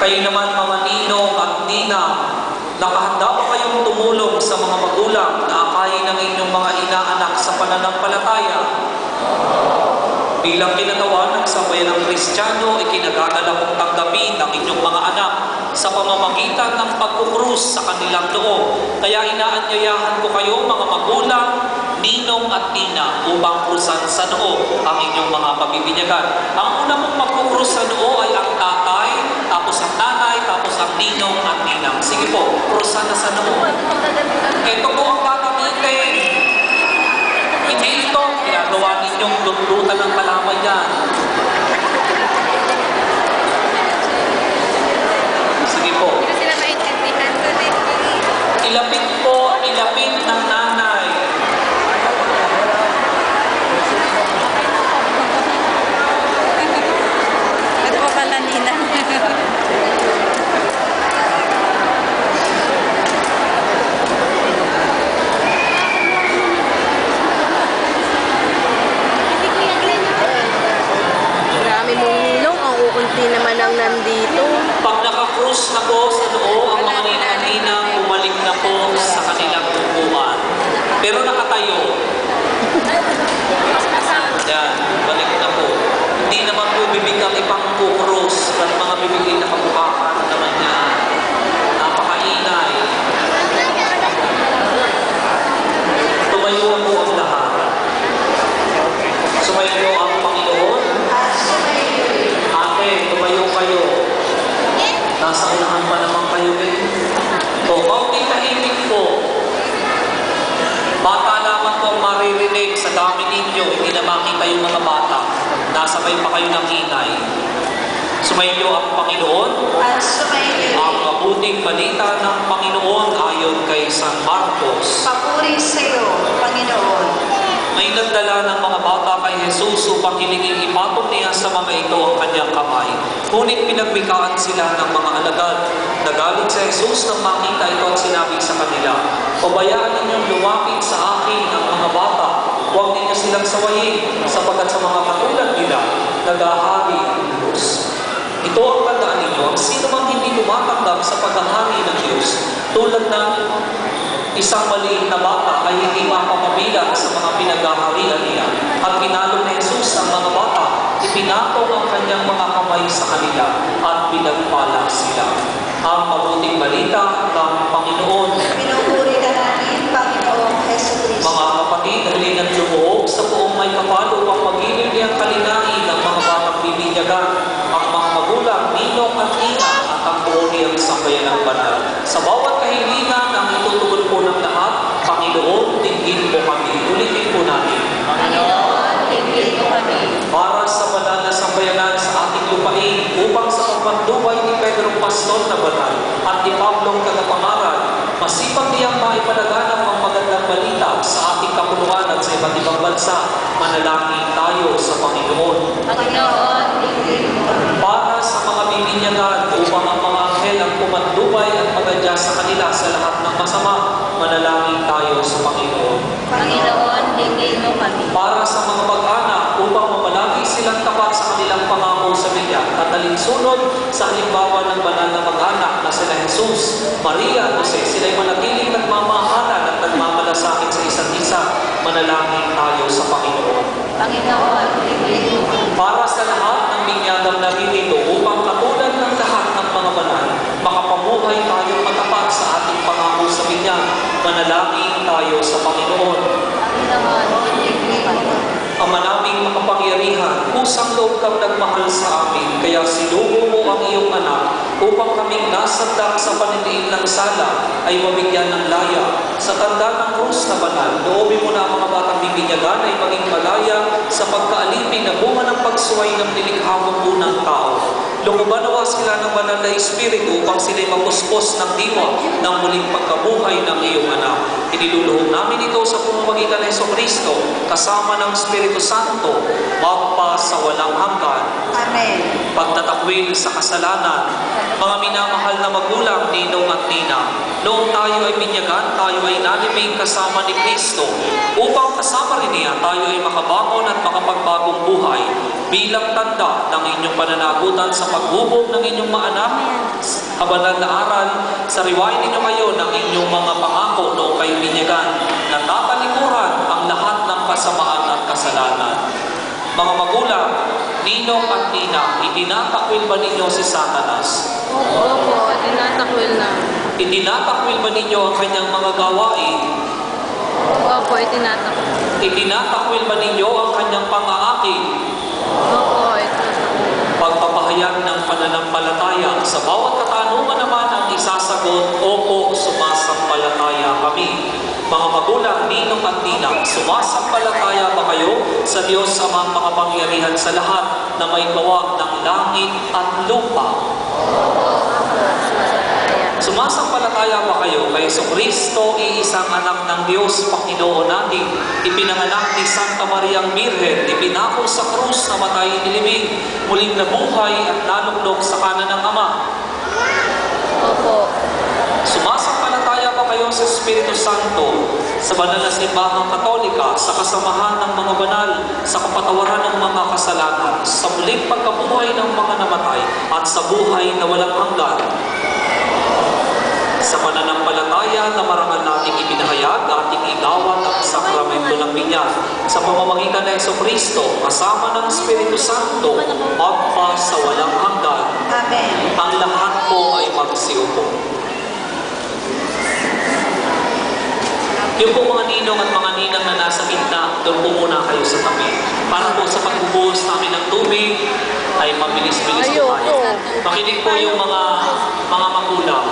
Kayo naman mga ninong at ninang, nakahanda pa kayong tumulong sa mga magulang na akayin ng inyong mga inaanak sa pananampalataya? Bilang kinatawan ng sambayan ng Kristiyano, ikinagagala kong tanggapin ang inyong mga anak sa pamamagitan ng pagkukrus sa kanilang loob. Kaya inaanyayahan ko kayo mga magulang, ninong at nina upang krusan sa noo ang inyong mga pabibinyagan. Ang una mong magkukrus sa noo ay ang tatay, tapos ang nanay, tapos ang ninong at ninang. Sige po, krusan na sa noo. Ito po ang gagamitin. Hindi ito, ginagawa ninyong lutlutan ng kalamay yan. Sige po. Ilapit po, ilapit ng nanay. Ito po pala nila. Unti naman ang nandito. Pag nakakrus na po sa noo ang mga ninang-ninang, bumalik na po sa kanilang upuan. Pero nakatayo. Yan, balik na po. Hindi naman po bibigang ipang kukrus at mga bibigay na kabukakan naman niya. Napakainay. Tumayo po ang lahat. Sumayo ang Panginoon. Tumayo kayo. Nasa unahan pa naman kayo eh. O, kaunting tahimik po. Bata lamang po ang maririnig sa dami ninyo. Hindi na makita yung mga bata. Nasabay pa kayo ng ingay. Sumayo ang Panginoon. Ang mabuting balita ng Panginoon ayon kay San Marcos. Papuri sa iyo, Panginoon. May nagdala ng mga bata kay Jesus upang hilingin ipatong niya sa mga ito ang kanyang kamay. Ngunit pinagwikaan sila ng mga alagad. Nagalit si Jesus nang makita ito at sinabi sa kanila, "Pabayaan ninyong lumapit sa akin ang mga bata. Huwag ninyo silang sawayin, sapagkat sa mga katulad nila, naghahari ang Diyos." Ito ang tandaan ninyo, ang sino mang hindi tumatanggap sa paghahari ng Diyos, tulad ng isang maliit na bata ay hindi mapapabilang sa mga pinaghaharian niya. At pinalo ni Jesus ang mga bata, ipinatong ang kanyang mga kamay sa kanila at pinagpala sila. Ang mabuting balita ng Panginoon. Pinupuri ka namin, Panginoong Jesucristo. Mga kapatid, halin at lumuhog sa buong may kapal upang magiging niyang kalinain ng mga batang bibinyagan, ang mga magulang, ninong at nina at ang buong niyang sambayan ng banal. Sa bawat kahilingan ang itutugon po ng lahat, Panginoon, tingin po kami. Ulitin po natin. Panginoon, tingin po kami. Para sa banal na sambayanan sa ating lupain, upang sa pagpatnubay ni Pedro Pastor na banal at ni Pablong kagapangaral, masipag niyang maipalaganap ang magandang balita sa ating kapuluan at sa iba't ibang bansa, manalangin tayo sa Panginoon. Panginoon, tingin po kami. Para sa mga bibinyagan, upang ang mga anghel ang pumatnubay at magadya sa kanila sa lahat ng masama, manalangin tayo sa Panginoon. Panginoon, tingin mo kami. Para sa mga mag-anak, upang mamalagi silang tapat sa kanilang pangako sa biyak at alinsunod sa halimbawa ng banal na mag-anak na sila Jesus, Maria, Jose, sila'y manatiling nagmamahalan at nagmamalasakit sa isa't isa, manalangin tayo sa Panginoon. Panginoon, tingin mo kami. Para sa lahat ng binyagang naririto, upang katulad ng lahat ng mga banal, makapamuhay tayo matapat sa ating pangako sa biyak, manalangin tayo sa Panginoon. Panginoon, tingin mo kami. Ama naming makapangyarihan, kusang loob kang nagmahal sa amin, kaya sinugo mo ang iyong anak upang kaming nasandak sa paniniin ng sala ay mabigyan ng laya. Sa tanda ng krus na banal, loobin mo na ang mga batang bibinyagan ay maging malaya sa pagkaalipin na bunga ng pagsuway ng nilikhamong unang tao. Lumuban nawa sila ng banal na Espiritu upang sila'y mapuspos ng diwa ng muling pagkabuhay ng iyong anak. Iniluluhog namin ito sa pamamagitan ng Jesucristo kasama ng Espiritu Santo magpa sa walang hanggan. Amen. Pagtatakwil sa kasalanan, mga minamahal na magulang, ninong at nina, noong tayo ay binyagan, tayo ay sabay nalimig kasama ni Kristo upang kasama rin niya tayo ay makabangon at makapagbagong buhay bilang tanda ng inyong pananagutan sa paghubog ng inyong mga anak. Kabanal na aral, sariwain ninyo kayo ng inyong mga pangako noong kayo binyagan na tatalikuran ang lahat ng kasamaan at kasalanan. Mga magulang, ninong at nina, itinatakwil ba ninyo si Satanas? Opo, tinatakwil na. Itinatakwil ba ninyo ang kanyang mga gawain? Opo, itinatakwil. Itinatakwil ba ninyo ang kanyang pang-aakit? Opo, itinatakwil. Pagpapahayag ng pananampalataya, sa bawat katanungan naman ang isasagot, opo, sumasampalataya kami. Mga magulang, ninong at ninang, sumasampalataya ba kayo sa Diyos amang makapangyarihan sa lahat na may gawa ng langit at lupa? Sumasampalataya ba kayo kay Jesucristo, iisang anak ng Diyos, Panginoon natin, ipinanganak ni Santa Mariang Birhen, ipinako sa krus na matay nilibing, muling nabuhay at naluklok sa kanan ng Ama? Opo. Sumasampalataya ba kayo sa Espiritu Santo, sa banal na simbahang Katolika, sa kasamahan ng mga banal, sa kapatawaran ng mga kasalanan, sa muling pagkabuhay ng mga namatay, at sa buhay na walang hanggan? Sa pananampalataya na marangal nating ibinahayag, ating igawat ang sakramento ng binyag sa pamamagitan ng Jesucristo, kasama ng Espiritu Santo, magpa sa walang hanggan. Amen. Ang lahat po ay magsiupo. Yung po mga ninong at mga ninang na nasa gitna, doon po muna kayo sa tabi. Para po sa pagbubuhos namin ng tubig, ay mabilis-bilis po tayo. Makinig po yung mga magulang.